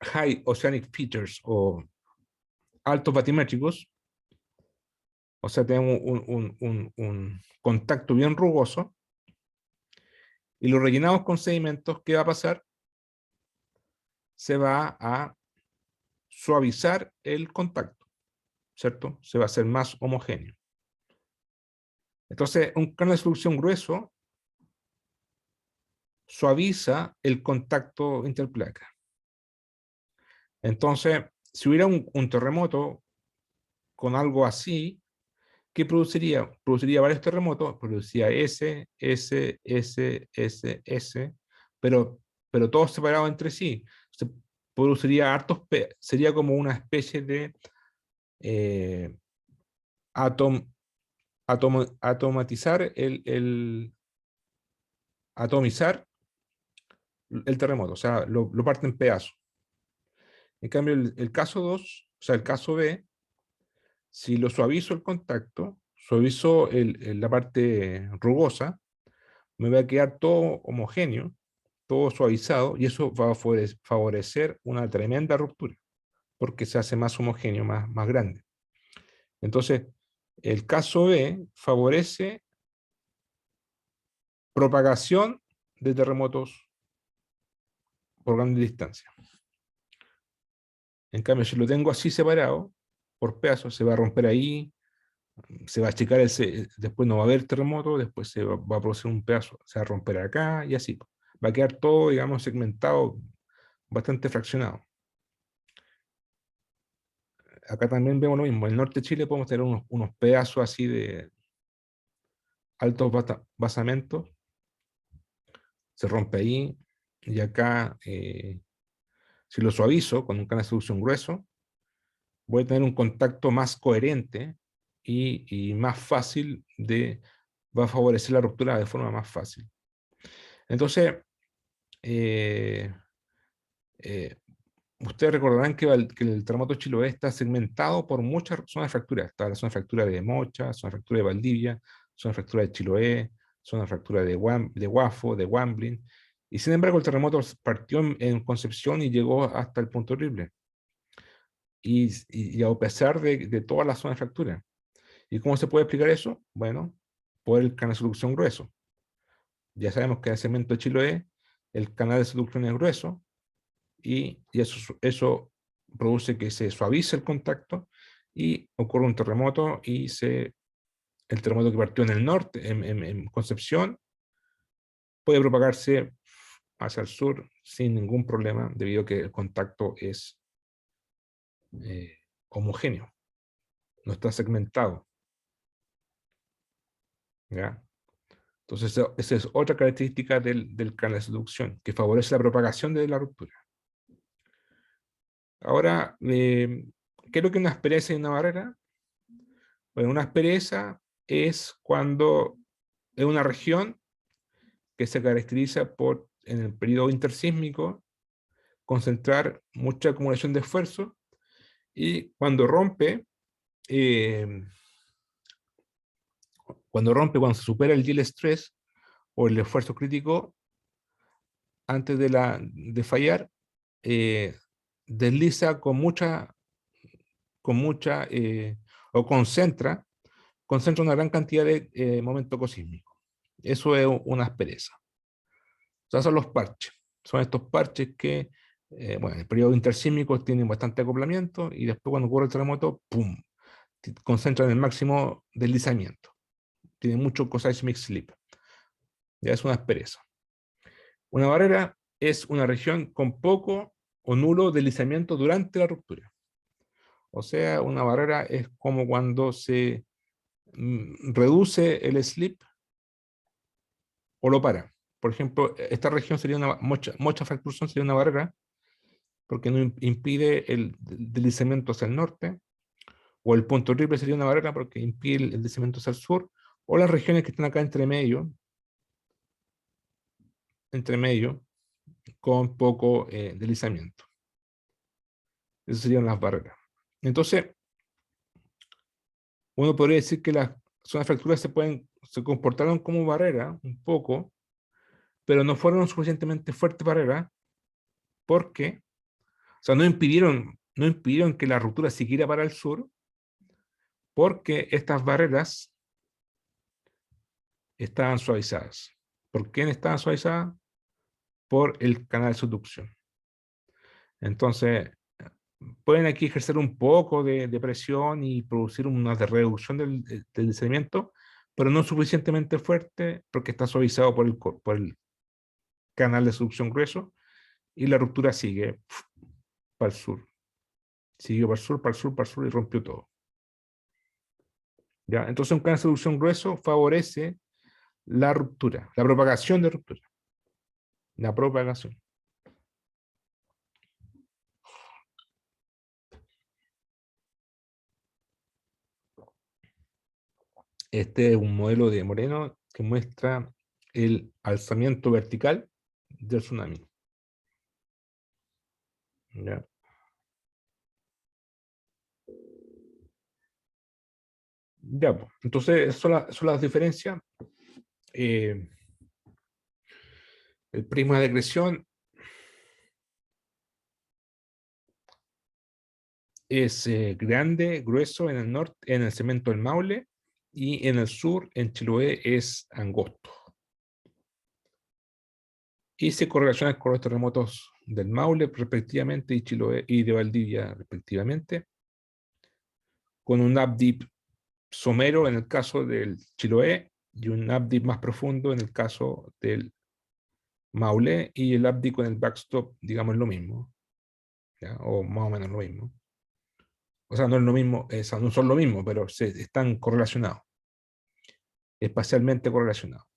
high oceanic features o altos batimétricos, o sea, tenemos un contacto bien rugoso, y lo rellenamos con sedimentos, ¿qué va a pasar? Se va a suavizar el contacto, ¿cierto? Se va a hacer más homogéneo. Entonces, un canal de subducción grueso suaviza el contacto interplaca. Entonces, si hubiera un terremoto con algo así, ¿qué produciría? Produciría varios terremotos, producía S, pero todos separados entre sí. Se produciría sería como una especie de eh, atom, automatizar atomizar el terremoto, o sea, lo parte en pedazos. En cambio, el caso 2, o sea, el caso B, si lo suavizo el contacto, suavizo la parte rugosa, me va a quedar todo homogéneo, todo suavizado, y eso va a favorecer una tremenda ruptura, porque se hace más homogéneo, más grande. Entonces, el caso B favorece propagación de terremotos por grande distancia. En cambio, si lo tengo así separado, por pedazos, se va a romper ahí, se va a achicar, después no va a haber terremoto, después va a producir un pedazo, se va a romper acá y así. Va a quedar todo, digamos, segmentado, bastante fraccionado. Acá también vemos lo mismo. En el norte de Chile podemos tener unos pedazos así de altos basamentos, se rompe ahí, y acá, si lo suavizo con un canal de solución grueso, voy a tener un contacto más coherente y más fácil va a favorecer la ruptura de forma más fácil. Entonces, eh, eh, ustedes recordarán que el terremoto de Chiloé está segmentado por muchas zonas de fractura. Está la zona de fractura de Mocha, zona de fractura de Valdivia, zona de fractura de Chiloé, zona de fractura de Guafo, de Guamblin. Y sin embargo, el terremoto partió en Concepción y llegó hasta el punto horrible. Y a pesar de todas las zonas de fractura. ¿Y cómo se puede explicar eso? Bueno, por el canal de subducción grueso. Ya sabemos que en el segmento de Chiloé el canal de subducción es grueso, y eso produce que se suavice el contacto y ocurre un terremoto, y el terremoto que partió en el norte, en Concepción, puede propagarse hacia el sur sin ningún problema, debido a que el contacto es homogéneo, no está segmentado. ¿Ya? Entonces, esa es otra característica del canal de subducción, que favorece la propagación de la ruptura. Ahora, ¿qué es lo que es una aspereza y una barrera? Bueno, una aspereza es cuando es una región que se caracteriza por, en el periodo intersísmico, concentrar mucha acumulación de esfuerzo, y eh, cuando se supera el yield stress o el esfuerzo crítico, antes de fallar, eh, desliza o concentra una gran cantidad de momento cosísmico. Eso es una aspereza. O sea, son los parches. Son estos parches que, bueno, en el periodo intersísmico tienen bastante acoplamiento, y después cuando ocurre el terremoto, ¡pum!, concentran el máximo deslizamiento. Tiene mucho seismic slip. Ya es una aspereza. Una barrera es una región con poco o nulo deslizamiento durante la ruptura. O sea, una barrera es como cuando se reduce el slip o lo para. Por ejemplo, esta región sería Mocha Facturation sería una barrera, porque no impide el deslizamiento hacia el norte, o el punto horrible sería una barrera porque impide el deslizamiento hacia el sur, o las regiones que están acá entre medio, con poco deslizamiento. Esas serían las barreras. Entonces, uno podría decir que las zonas de fractura se comportaron como barrera un poco, pero no fueron suficientemente fuertes barreras, porque, o sea, no impidieron que la ruptura siguiera para el sur, porque estas barreras estaban suavizadas. ¿Por quién estaban suavizadas? Por el canal de subducción. Entonces, pueden aquí ejercer un poco de presión y producir una reducción del deslizamiento, pero no suficientemente fuerte, porque está suavizado por el canal de subducción grueso, y la ruptura sigue para el sur. Siguió para el sur, para el sur, para el sur y rompió todo. ¿Ya? Entonces un canal de subducción grueso favorece la ruptura, la propagación de ruptura. La propagación. Este es un modelo de Moreno que muestra el alzamiento vertical del tsunami. ¿Ya? Ya, pues. Entonces, esas son las diferencias. El prisma de acreción es grande, grueso en el norte, en el cemento del Maule, y en el sur, en Chiloé, es angosto. Y se correlaciona con los terremotos del Maule, respectivamente, y Chiloé y de Valdivia, respectivamente, con un updip somero en el caso del Chiloé y un updip más profundo en el caso del Maule, y el updip con el backstop, digamos, lo mismo, ¿ya? O más o menos lo mismo. O sea, no es lo mismo, no son lo mismo, pero están correlacionados, espacialmente correlacionados.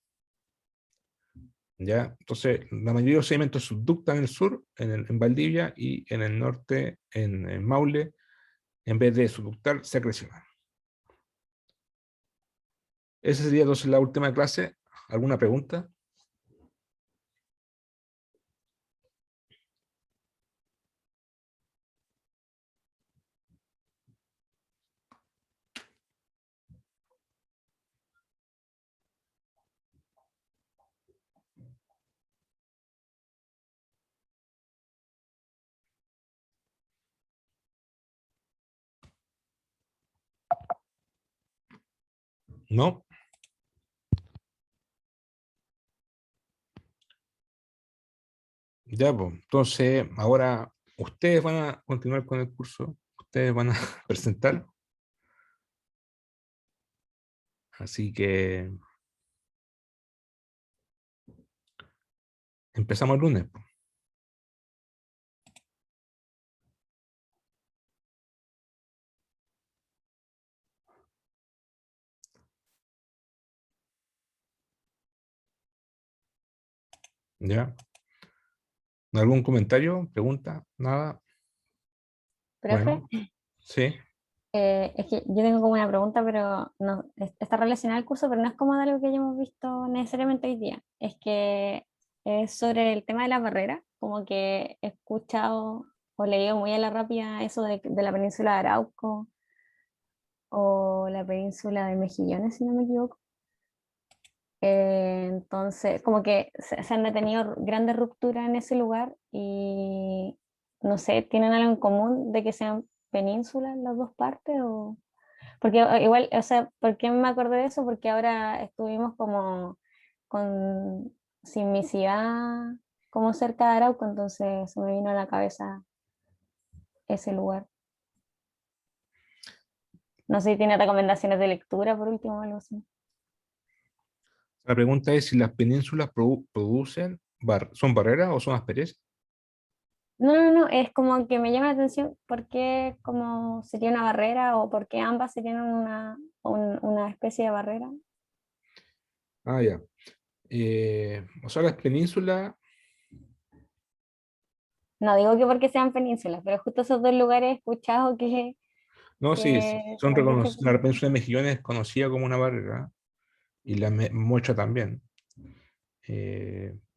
¿Ya? Entonces, la mayoría de los sedimentos subductan en el sur, en Valdivia, y en el norte, en Maule, en vez de subductar, se acrecionan. Esa sería entonces la última clase. ¿Alguna pregunta? ¿No? Ya, pues. Entonces, ahora ustedes van a continuar con el curso, ustedes van a presentar, así que empezamos el lunes, pues. ¿Ya? ¿Algún comentario? ¿Pregunta? ¿Nada? Profe, Bueno, sí. es que yo tengo como una pregunta, pero no, está relacionada al curso, pero no es como de algo que hayamos visto necesariamente hoy día. Es que es sobre el tema de la barrera, como que he escuchado o leído muy a la rápida eso de la península de Arauco o la península de Mejillones, si no me equivoco. Entonces, como que se han detenido grandes rupturas en ese lugar y no sé, ¿tienen algo en común de que sean penínsulas las dos partes? O... Porque igual, o sea, ¿por qué me acordé de eso? Porque ahora estuvimos como con sismicidad como cerca de Arauco, entonces se me vino a la cabeza ese lugar. No sé si tiene recomendaciones de lectura por último o algo así. La pregunta es si las penínsulas producen, ¿son barreras o son asperezas? No, no, no, es como que me llama la atención por qué como sería una barrera o por qué ambas serían una especie de barrera. Ah, ya. O sea, las penínsulas, No digo que porque sean penínsulas, pero justo esos dos lugares he escuchado no, sí, que son son de ese reconocidas. La península de Mejillones es conocida como una barrera, y la Mocha también.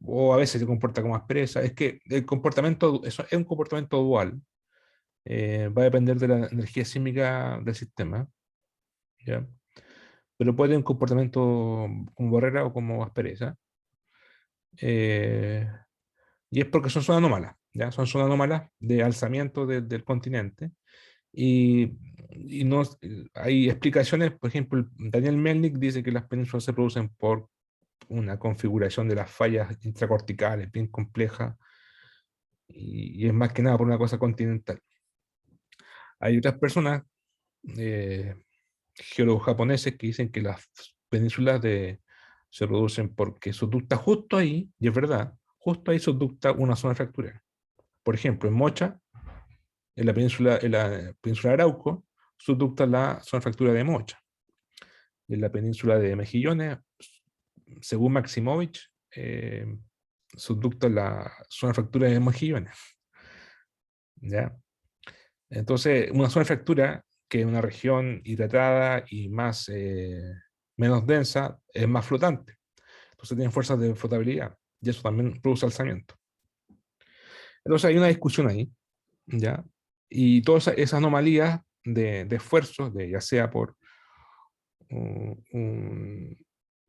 O a veces se comporta como aspereza. Es que el comportamiento es un comportamiento dual. Va a depender de la energía sísmica del sistema, ¿ya? Pero puede tener un comportamiento como barrera o como aspereza. Eh, y es porque son zonas anómalas, ¿ya? Son zonas anómalas de alzamiento del continente. Y, y no, hay explicaciones, por ejemplo, Daniel Melnick dice que las penínsulas se producen por una configuración de las fallas intracorticales bien compleja, y es más que nada por una cosa continental. Hay otras personas, eh, geólogos japoneses, que dicen que las penínsulas se producen porque subducta justo ahí, y es verdad, justo ahí subducta una zona fracturada. Por ejemplo, en Mocha En la península de Arauco, subducta la zona de fractura de Mocha. En la península de Mejillones, según Maximovich, subducta la zona de fractura de Mejillones. ¿Ya? Entonces, una zona de fractura, que es una región hidratada y menos densa, es más flotante. Entonces tiene fuerzas de flotabilidad y eso también produce alzamiento. Entonces hay una discusión ahí, ¿ya? Y todas esas anomalías de esfuerzos, ya sea por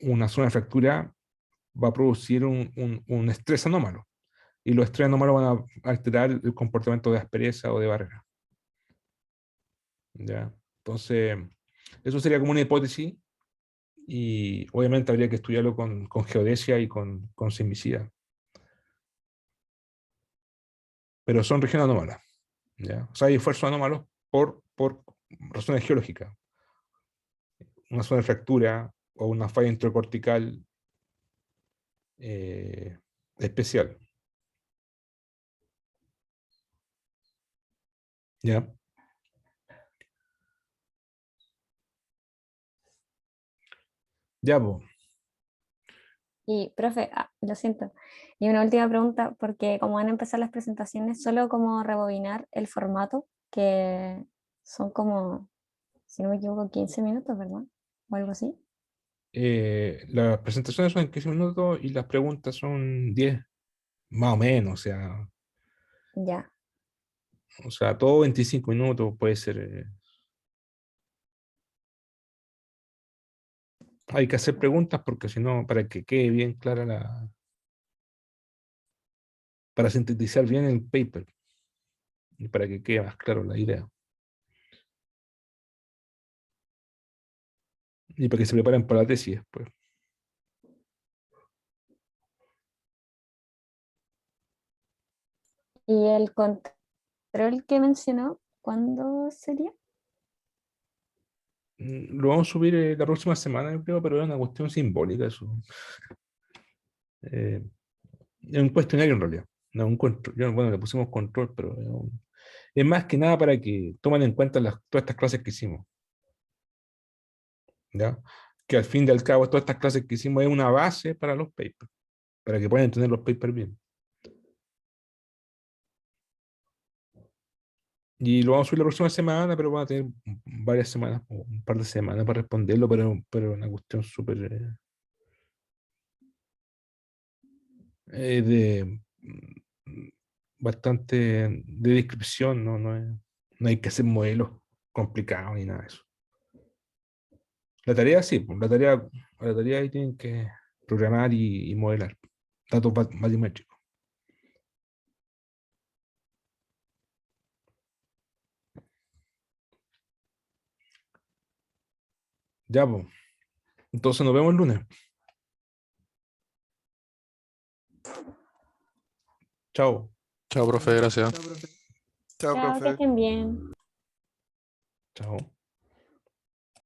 una zona de fractura, va a producir un estrés anómalo. Y los estrés anómalos van a alterar el comportamiento de aspereza o de barrera. ¿Ya? Entonces, eso sería como una hipótesis y obviamente habría que estudiarlo con geodesia y con sismicidad. Pero son regiones anómalas. ¿Ya? O sea, hay esfuerzos anómalos por razones geológicas. Una zona de fractura o una falla intracortical especial. ¿Ya? Ya, pues. Y, profe, lo siento. Y una última pregunta, porque como van a empezar las presentaciones, solo como rebobinar el formato, que son como, si no me equivoco, 15 minutos, ¿verdad? O algo así. Las presentaciones son en 15 minutos y las preguntas son 10, más o menos. Ya. O sea, todo 25 minutos puede ser. Hay que hacer preguntas porque si no, para que quede bien clara para sintetizar bien el paper y para que quede más claro la idea. Y para que se preparen para la tesis después. ¿Y el control que mencionó, cuándo sería? Lo vamos a subir la próxima semana, yo creo, pero es una cuestión simbólica eso. Es un cuestionario en realidad. No, un control. Bueno, le pusimos control, pero es más que nada para que tomen en cuenta todas estas clases que hicimos. ¿Ya? Que al fin y al cabo todas estas clases que hicimos es una base para los papers, para que puedan entender los papers bien. Y lo vamos a subir la próxima semana, pero van a tener varias semanas, o un par de semanas para responderlo, pero una cuestión súper de bastante de descripción, ¿no? No hay que hacer modelos complicados ni nada de eso. La tarea sí, pues, la tarea ahí tienen que programar y modelar datos matemáticos. Ya, pues. Entonces nos vemos el lunes. Chao. Chao, profe, gracias. Chao, Chao, que profe. estén bien. Chao.